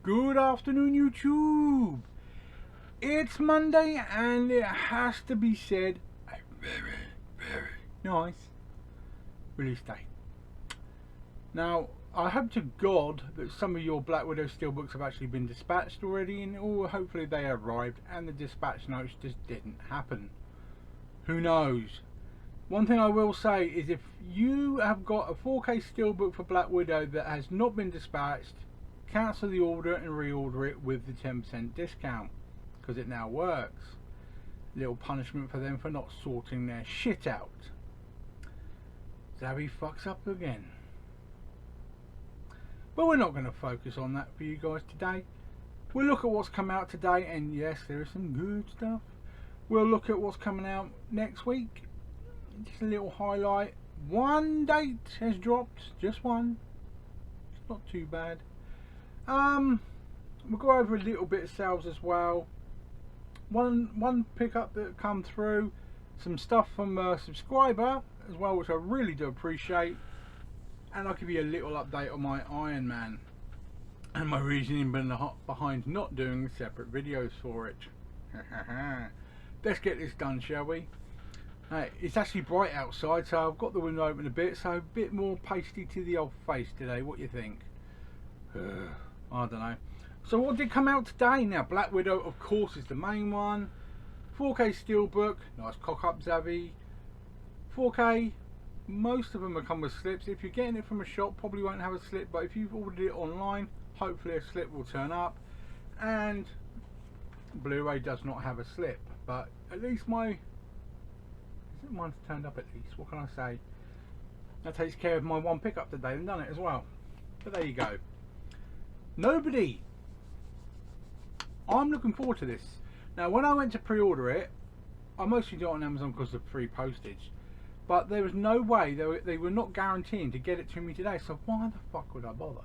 Good afternoon, YouTube. It's Monday, and it has to be said, a very nice release date. Now, I hope to God that some of your Black Widow steelbooks have actually been dispatched already, and hopefully they arrived, and the dispatch notes just didn't happen. Who knows? One thing I will say is if you have got a 4K steelbook for Black Widow that has not been dispatched, cancel the order and reorder it with the 10% discount, because it now works. Little punishment for them for not sorting their shit out. Zabby fucks up again. But we're not going to focus on that for you guys today. We'll look at what's come out today, and yes, there is some good stuff. We'll look at what's coming out next week. Just a little highlight. One date has dropped, just one. It's not too bad. We'll go over a little bit of sales as well. One pickup that come through, some stuff from a subscriber as well, which I really do appreciate, and I'll give you a little update on my Iron Man and my reasoning behind not doing separate videos for it. Let's get this done, shall we? It's actually bright outside, so I've got the window open a bit, so a bit more pasty to the old face today. What do you think? I don't know. So what did come out today? Now, Black Widow, of course, is the main one. 4K steelbook, nice cock up Zavvy. 4K, most of them will come with slips. If you're getting it from a shop, probably won't have a slip, but if you've ordered it online, hopefully a slip will turn up. And Blu-ray does not have a slip, but at least mine's turned up at least. What can I say? That takes care of my one pickup today and done it as well. But there you go. Nobody. I'm looking forward to this. Now, when I went to pre-order it, I mostly do it on Amazon because of free postage, but there was no way they were not guaranteeing to get it to me today, so why the fuck would I bother?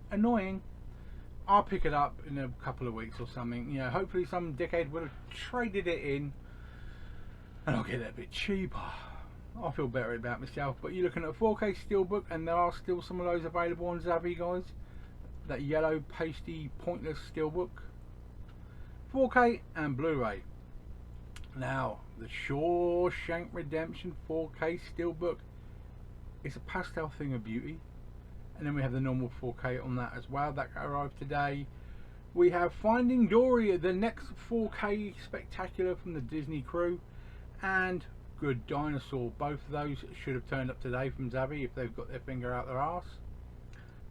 Annoying. I'll pick it up in a couple of weeks or something. You know, hopefully some dickhead would have traded it in and I'll get it a bit cheaper. I feel better about myself. But you're looking at a 4K steelbook, and there are still some of those available on Zavvy, guys. That yellow pasty pointless steelbook, 4K and Blu-ray. Now, the Shawshank Redemption 4K steelbook is a pastel thing of beauty, and then we have the normal 4K on that as well. That arrived today. We have Finding Dory, the next 4K spectacular from the Disney crew, and Good Dinosaur. Both of those should have turned up today from Zavvy if they've got their finger out their arse.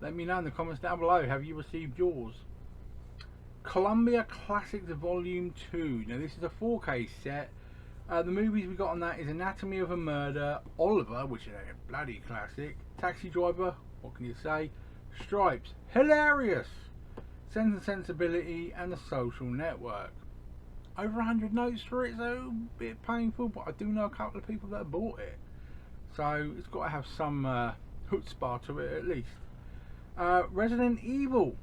Let me know in the comments down below, have you received yours? Columbia Classics Volume 2. Now this is a 4K set. The movies we got on that is Anatomy of a Murder, Oliver, which is a bloody classic, Taxi Driver, what can you say, Stripes, hilarious, Sense and Sensibility, and The Social Network. Over 100 notes for it, so a bit painful, but I do know a couple of people that have bought it, so it's got to have some chutzpah to it at least. Resident Evil,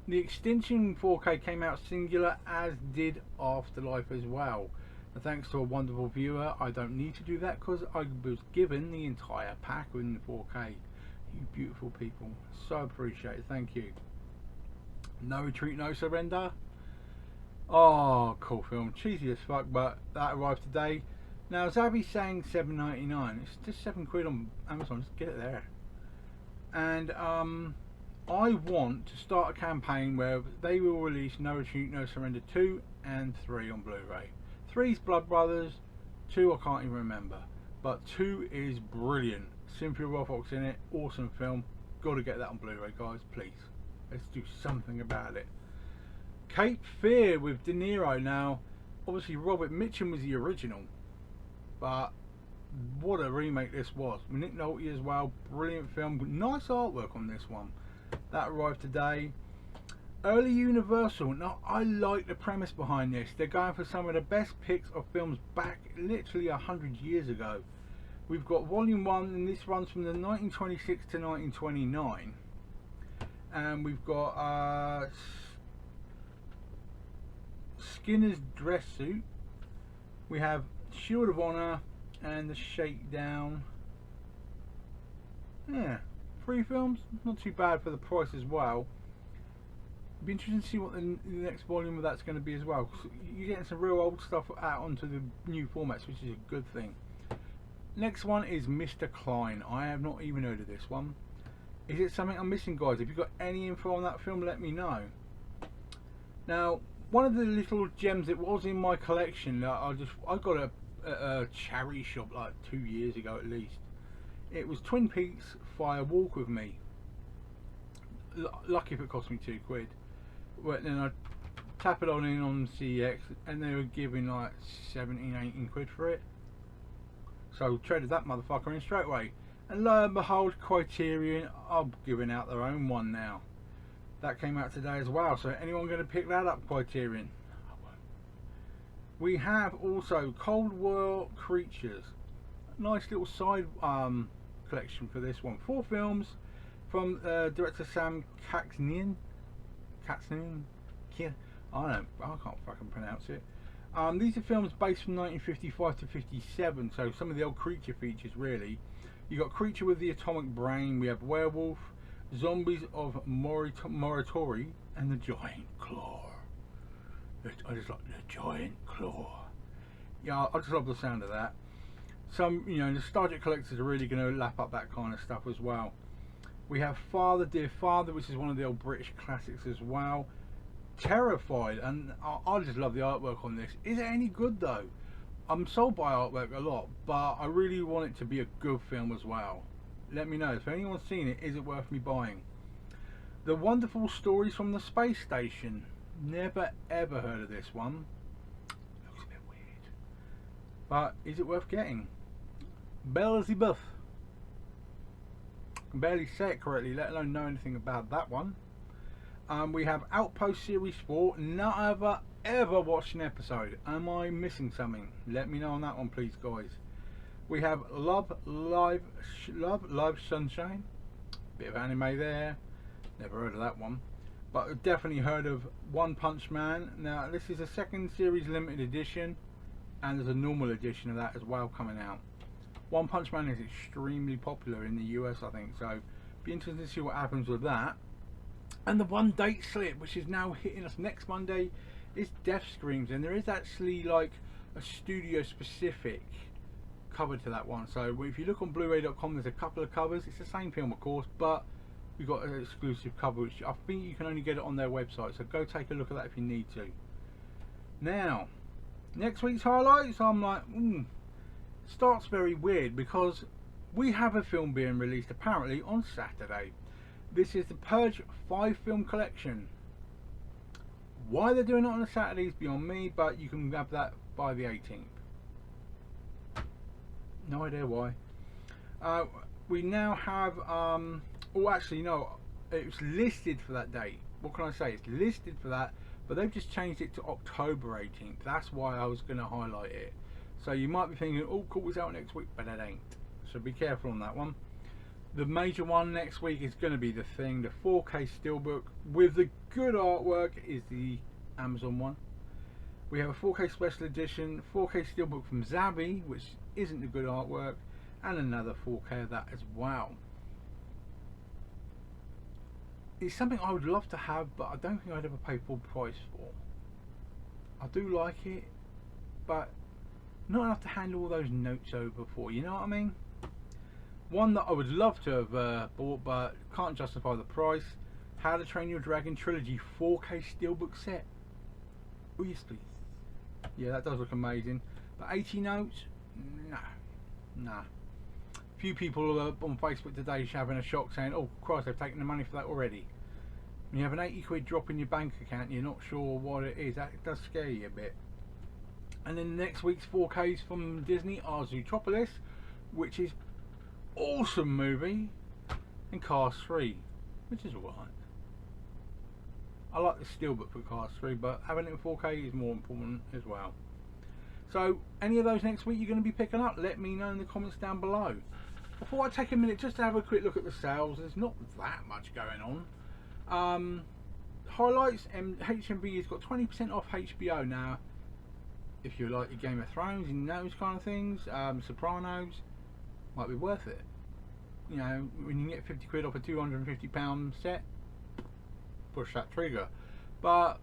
the Extinction 4K came out singular, as did Afterlife as well. And thanks to a wonderful viewer, I don't need to do that because I was given the entire pack in 4K. You beautiful people, so appreciate it, thank you. No Retreat, No Surrender. Oh, cool film, cheesy as fuck, but that arrived today. Now Zabby's saying $7.99. It's just £7 on Amazon. Just get it there. And I want to start a campaign where they will release No Retreat, No Surrender 2 and 3 on Blu-ray. 3's Blood Brothers, 2 I can't even remember, but 2 is brilliant. Cynthia Rothrock's in it, awesome film. Got to get that on Blu-ray, guys, please. Let's do something about it. Cape Fear with De Niro. Now, obviously Robert Mitchum was the original, but what a remake this was. Nick Nolte as well, brilliant film, nice artwork on this one. That arrived today. Early Universal. Now, I like the premise behind this. They're going for some of the best picks of films back literally 100 years ago. We've got Volume 1, and this runs from the 1926 to 1929. And we've got Skinner's Dress Suit. We have Shield of Honor and The Shakedown. Yeah, 3 films, not too bad for the price as well. Be interesting to see what the next volume of that's going to be as well. 'Cause you're getting some real old stuff out onto the new formats, which is a good thing. Next one is Mr. Klein. I have not even heard of this one. Is it something I'm missing, guys? If you've got any info on that film, let me know. Now, one of the little gems that was in my collection that I got a charity shop like 2 years ago at least. It was Twin Peaks Fire Walk with Me. Lucky if it cost me £2. But then I tap it on CEX and they were giving like 17-18 quid for it. So traded that motherfucker in straight away. And lo and behold, Criterion are giving out their own one now. That came out today as well. So anyone going to pick that up, Criterion? I won't. We have also Cold War Creatures. Nice little side collection for this one. 4 films from director Sam Katznian. I can't fucking pronounce it. These are films based from 1955 to 57, so some of the old creature features really. You got Creature with the Atomic Brain, we have Werewolf, Zombies of Morituri, and the Giant Claw. I just like the Giant Claw. Yeah, I just love the sound of that. Some, you know, nostalgic collectors are really going to lap up that kind of stuff as well. We have Father Dear Father, which is one of the old British classics as well. Terrified, and I just love the artwork on this. Is it any good though? I'm sold by artwork a lot, but I really want it to be a good film as well. Let me know if anyone's seen it. Is it worth me buying? The Wonderful Stories from the Space Station. Never ever heard of this one. Looks a bit weird, but is it worth getting? Beelzebub. I can barely say it correctly, let alone know anything about that one. We have Outpost Series 4. Never ever watched an episode. Am I missing something? Let me know on that one, please, guys. We have Love Live Sunshine. Bit of anime there. Never heard of that one, but I've definitely heard of One Punch Man. Now this is a second series limited edition, and there's a normal edition of that as well coming out. One Punch Man is extremely popular in the US, I think, so be interested to see what happens with that. And the one date slip, which is now hitting us next Monday, is Death Screams, and there is actually like a studio specific cover to that one. So if you look on Blu-ray.com, there's a couple of covers. It's the same film, of course, but we've got an exclusive cover, which I think you can only get it on their website. So go take a look at that if you need to. Now, next week's highlights, I'm like, starts very weird because we have a film being released apparently on Saturday. This is the Purge 5 film collection. Why they're doing it on a Saturday is beyond me, but you can grab that by the 18th. No idea why. We now have, oh actually no, it was listed for that date. What can I say? It's listed for that, but they've just changed it to October 18th. That's why I was going to highlight it. So you might be thinking, oh cool, it's out next week, but it ain't. So be careful on that one. The major one next week is going to be The Thing. The 4K Steelbook with the good artwork is the Amazon one. We have a 4K Special Edition, 4K Steelbook from Zabby, which isn't the good artwork, and another 4K of that as well. It's something I would love to have, but I don't think I'd ever pay full price for. I do like it, but not enough to hand all those notes over for, you know what I mean? One that I would love to have bought, but can't justify the price. How to Train Your Dragon Trilogy 4K Steelbook set. Oh yes please. Yeah, that does look amazing. But 80 notes? Nah. Few people on Facebook today having a shock saying, oh Christ, they've taken the money for that already. When you have an 80 quid drop in your bank account, you're not sure what it is. That does scare you a bit. And then next week's 4Ks from Disney are Zootropolis, which is awesome movie, and Cars 3, which is alright. I like the steelbook for Cars 3, but having it in 4K is more important as well. So any of those next week you're going to be picking up, let me know in the comments down below. Before I take a minute just to have a quick look at the sales, there's not that much going on. Highlights, HMV has got 20% off HBO now. If you like your Game of Thrones and those kind of things, Sopranos, might be worth it. You know, when you can get 50 quid off a £250 set, push that trigger. But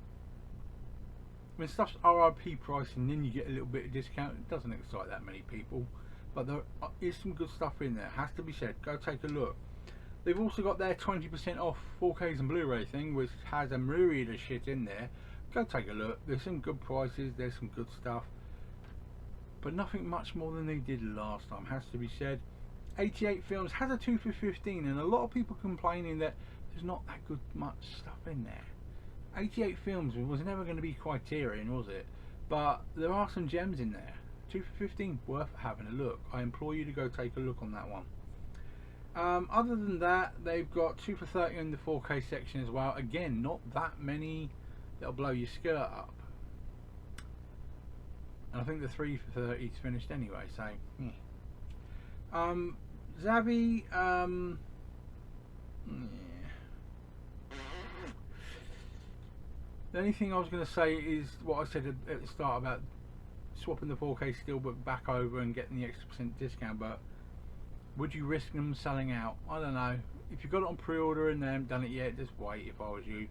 when stuff's RRP pricing, then you get a little bit of discount. It doesn't excite that many people, but there is some good stuff in there, has to be said. Go take a look. They've also got their 20% off 4Ks and Blu-ray thing, which has a myriad of shit in there. Go take a look. There's some good prices, there's some good stuff, but nothing much more than they did last time, has to be said. 88 Films has a 2 for 15, and a lot of people complaining that there's not that good much stuff in there. 88 Films was never going to be Criterion, was it? But there are some gems in there. 2 for 15, worth having a look. I implore you to go take a look on that one. Other than that, they've got 2 for 30 in the 4K section as well. Again, not that many that'll blow your skirt up. And I think the 3 for 30 is finished anyway, so yeah. Zavi, yeah. The only thing I was going to say is what I said at the start about swapping the 4K Steelbook back over and getting the extra % discount, but would you risk them selling out? I don't know. If you've got it on pre-order and they haven't done it yet, just wait if I was you.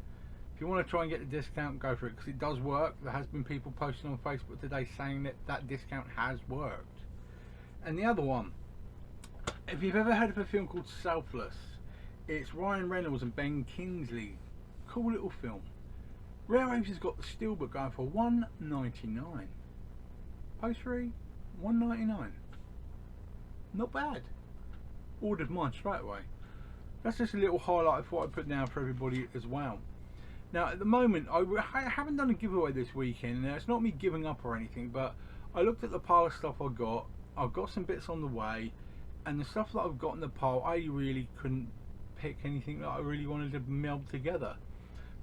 If you want to try and get the discount, go for it, because it does work. There has been people posting on Facebook today saying that that discount has worked. And the other one, if you've ever heard of a film called Selfless, it's Ryan Reynolds and Ben Kingsley. Cool little film. Rare Apes has got the Steelbook going for $1.99. Post free, $1.99. Not bad. Ordered mine straight away. That's just a little highlight of what I put down for everybody as well. Now at the moment, I haven't done a giveaway this weekend. Now it's not me giving up or anything, but I looked at the pile of stuff I've got some bits on the way, and the stuff that I've got in the pile, I really couldn't pick anything that I really wanted to meld together.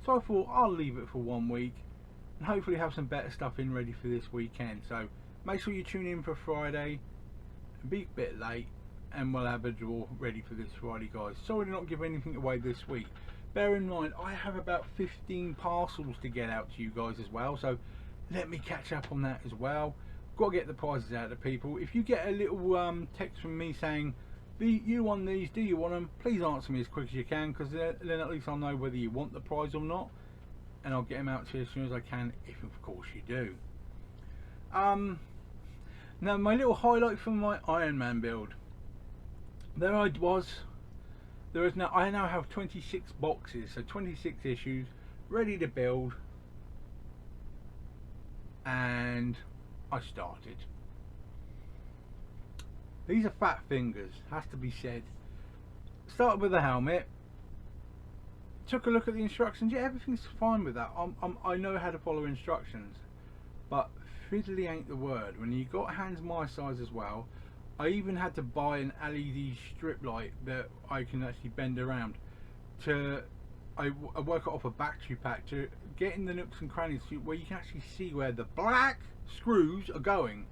So I thought I'll leave it for 1 week and hopefully have some better stuff in ready for this weekend. So make sure you tune in for Friday. Be a bit late and we'll have a draw ready for this Friday, guys. Sorry to not give anything away this week. Bear in mind, I have about 15 parcels to get out to you guys as well, so let me catch up on that as well. Got to get the prizes out to people. If you get a little text from me saying, you won these, do you want them? Please answer me as quick as you can, because then at least I'll know whether you want the prize or not, and I'll get them out to you as soon as I can, if of course you do. Now my little highlight from my Iron Man build. There I was. I now have 26 boxes, so 26 issues ready to build, and I started. These are fat fingers, has to be said. Started with the helmet. Took a look at the instructions. Yeah, everything's fine with that. I know how to follow instructions, but fiddly ain't the word. When you got hands my size as well, I even had to buy an LED strip light that I can actually bend around. I work it off a battery pack to get in the nooks and crannies where you can actually see where the black screws are going.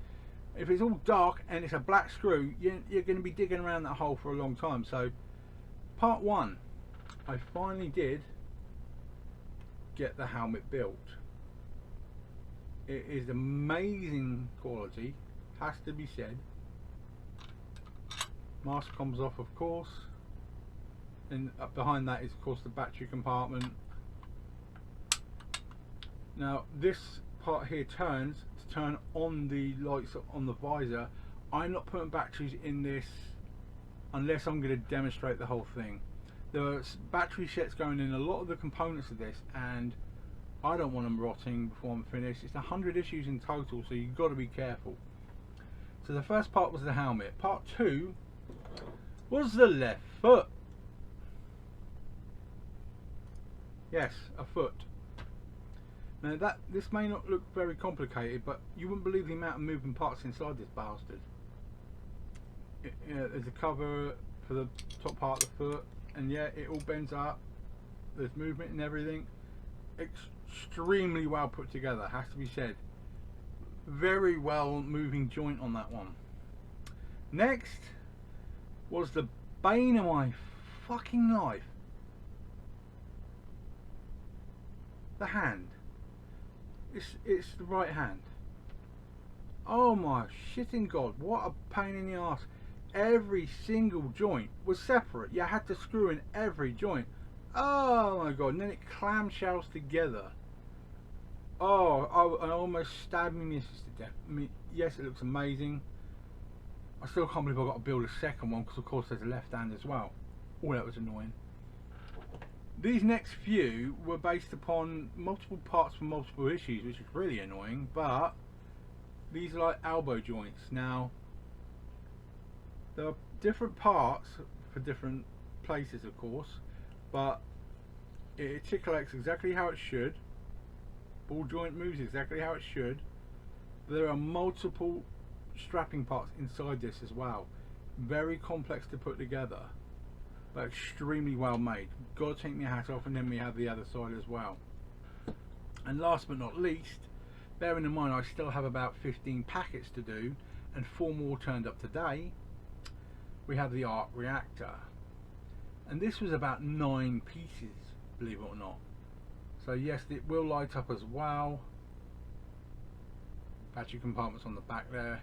If it's all dark and it's a black screw, you're going to be digging around that hole for a long time. So part 1, I finally did get the helmet built. It is amazing quality, has to be said. Mask comes off, of course, and up behind that is of course the battery compartment. Now this part here turns to turn on the lights on the visor. I'm not putting batteries in this unless I'm going to demonstrate the whole thing. There are battery sets going in a lot of the components of this, and I don't want them rotting before I'm finished. It's 100 issues in total, so you've got to be careful. So the first part was the helmet. Part 2 was the left foot. Yes, a foot. Now this may not look very complicated, but you wouldn't believe the amount of moving parts inside this bastard. There's a cover for the top part of the foot, and yeah, it all bends up. There's movement and everything. Extremely well put together, has to be said. Very well moving joint on that one. Next was the bane of my fucking life. The hand. It's the right hand. Oh my shitting god, what a pain in the ass. Every single joint was separate. You had to screw in every joint. Oh my god, and then it clamshells together. Oh, I almost stabbed me missus to death. I mean, yes, it looks amazing. I still can't believe I've got to build a second one because of course there's a left hand as well. Oh, that was annoying. These next few were based upon multiple parts from multiple issues, which is really annoying, but these are like elbow joints. Now, there are different parts for different places, of course, but it articulates exactly how it should. Ball joint moves exactly how it should. There are multiple strapping parts inside this as well. Very complex to put together, but extremely well made. Gotta take my hat off. And then we have the other side as well. And last but not least, bearing in mind I still have about 15 packets to do and 4 more turned up today, we have the arc reactor, and this was about 9 pieces, believe it or not. So yes, it will light up as well. Battery compartments on the back there.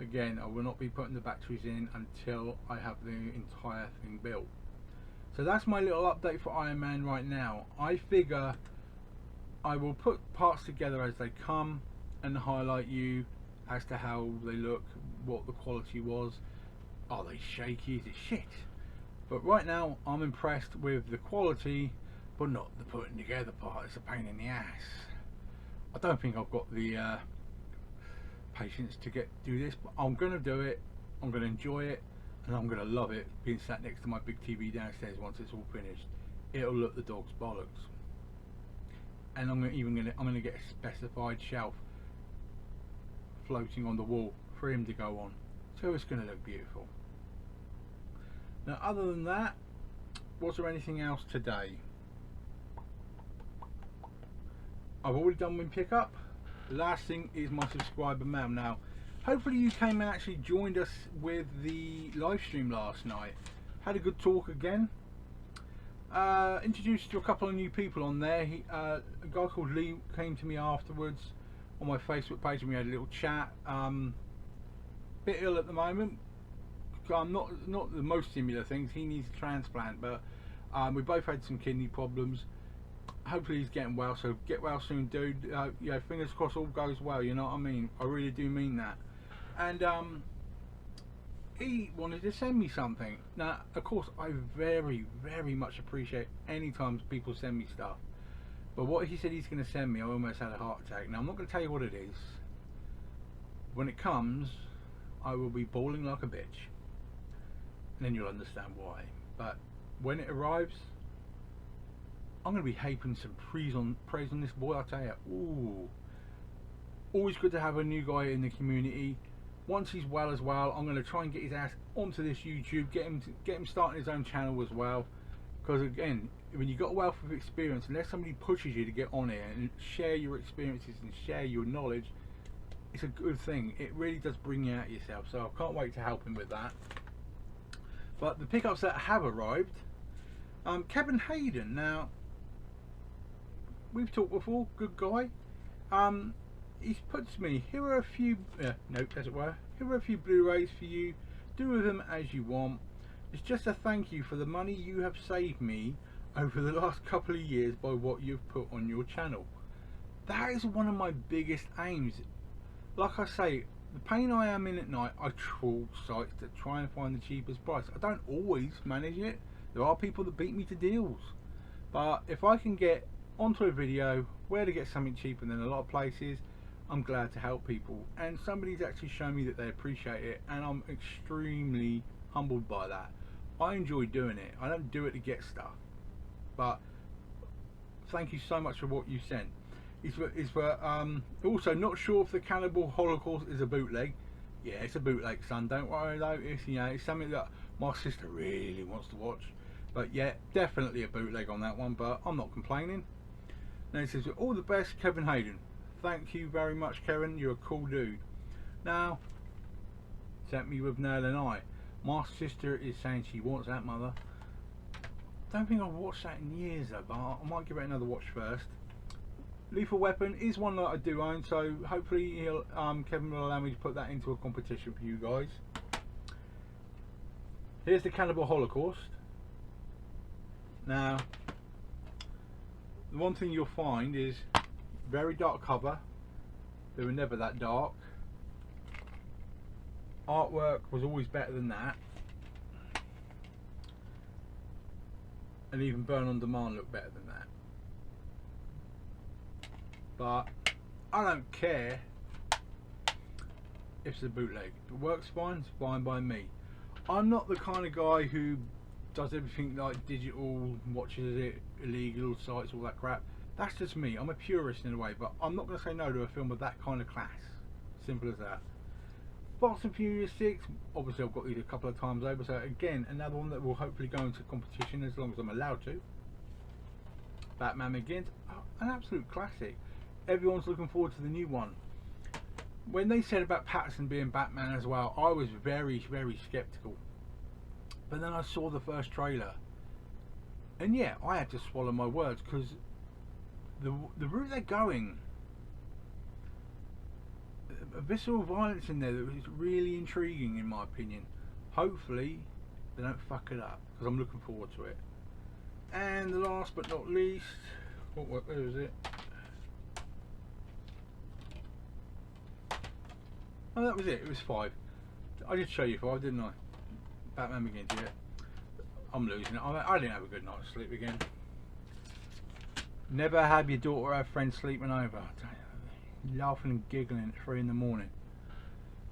Again, I will not be putting the batteries in until I have the entire thing built. So that's my little update for Iron Man right now. I figure I will put parts together as they come and highlight you as to how they look, what the quality was. Are they shaky? Is it shit? But right now I'm impressed with the quality, but not the putting together part. It's a pain in the ass. I don't think I've got the patience to do this, but I'm going to do it. I'm going to enjoy it, and I'm going to love it being sat next to my big TV downstairs once it's all finished. It'll look the dog's bollocks. And I'm going to get a specified shelf floating on the wall for him to go on, so it's going to look beautiful. Now, other than that, was there anything else today? I've already done my pickup. The last thing is my subscriber mail. Now, hopefully you came and actually joined us with the live stream last night. Had a good talk again. Introduced to a couple of new people on there. A guy called Lee came to me afterwards on my Facebook page and we had a little chat. Bit ill at the moment. Not the most similar things. He needs a transplant, but we both had some kidney problems. Hopefully he's getting well, so get well soon, dude. Yeah, fingers crossed all goes well, you know what I mean? I really do mean that. And he wanted to send me something. Now, of course, I very, very much appreciate any time people send me stuff. But what he said he's going to send me, I almost had a heart attack. Now, I'm not going to tell you what it is. When it comes, I will be bawling like a bitch. And then you'll understand why. But when it arrives, I'm going to be heaping some praise on this boy, I'll tell you. Ooh. Always good to have a new guy in the community. Once he's well as well, I'm going to try and get his ass onto this YouTube, get him starting his own channel as well. Because again, when you've got a wealth of experience, unless somebody pushes you to get on here and share your experiences and share your knowledge, it's a good thing. It really does bring you out yourself. So I can't wait to help him with that. But the pickups that have arrived, Kevin Hayden. Now, we've talked before, good guy. He puts me, here are a few, note as it were, here are a few Blu-rays for you, do with them as you want. It's just a thank you for the money you have saved me over the last couple of years by what you've put on your channel. That is one of my biggest aims. Like I say, the pain I am in at night, I trawl sites to try and find the cheapest price. I don't always manage it. There are people that beat me to deals. But if I can get onto a video where to get something cheaper than a lot of places, I'm glad to help people, and somebody's actually shown me that they appreciate it, and I'm extremely humbled by that. I enjoy doing it. I don't do it to get stuff, but thank you so much for what you sent. It's for also not sure if the Cannibal Holocaust is a bootleg. Yeah, it's a bootleg, son, don't worry though. It's, you know, it's something that my sister really wants to watch. But yeah, definitely a bootleg on that one, but I'm not complaining. Now it says, all the best, Kevin Hayden. Thank you very much, Kevin. You're a cool dude. Now, sent me with Nail and I. My sister is saying she wants that, mother. Don't think I've watched that in years though, but I might give it another watch first. Lethal Weapon is one that I do own, so hopefully he'll, Kevin will allow me to put that into a competition for you guys. Here's the Cannibal Holocaust. Now, the one thing you'll find is very dark cover. They were never that dark. Artwork was always better than that. And even Burn on Demand looked better than that. But I don't care if it's a bootleg. If it works fine, it's fine by me. I'm not the kind of guy who does everything like digital, watches it, illegal sites, all that crap. That's just me. I'm a purist in a way, but I'm not going to say no to a film of that kind of class. Simple as that. Fast and Furious 6, obviously I've got these a couple of times over, so again, another one that will hopefully go into competition as long as I'm allowed to. Batman Begins, an absolute classic. Everyone's looking forward to the new one. When they said about Pattinson being Batman as well, I was very, very skeptical. But then I saw the first trailer, and yeah, I had to swallow my words, because the route they're going, a visceral violence in there that is really intriguing in my opinion. Hopefully they don't fuck it up, because I'm looking forward to it. And the last but not least, where was it? Oh, that was it. It was 5. I did show you 5, didn't I? Batman Begins, yeah. I'm losing it. I didn't have a good night's sleep again. Never have your daughter or have friends sleeping over. Laughing and giggling at 3 in the morning.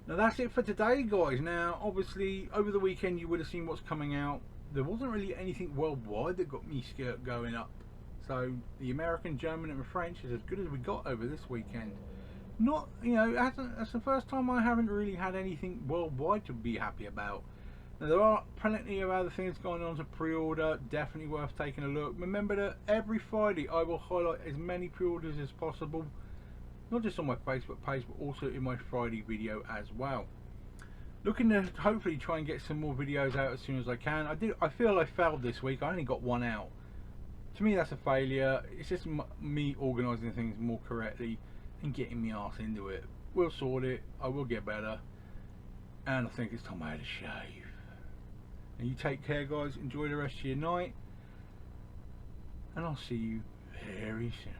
Now that's it for today, guys. Now obviously over the weekend you would have seen what's coming out. There wasn't really anything worldwide that got me skirt going up, so the American, German and French is as good as we got over this weekend. Not, you know, that's the first time I haven't really had anything worldwide to be happy about. Now there are plenty of other things going on to pre-order, definitely worth taking a look. Remember that every Friday I will highlight as many pre-orders as possible, not just on my Facebook page but also in my Friday video as well. Looking to hopefully try and get some more videos out as soon as I can. I feel I failed this week. I only got one out. To me that's a failure. It's just me organising things more correctly and getting my arse into it. We'll sort it. I will get better. And I think it's time I had a shave. And you take care, guys. Enjoy the rest of your night. And I'll see you very soon.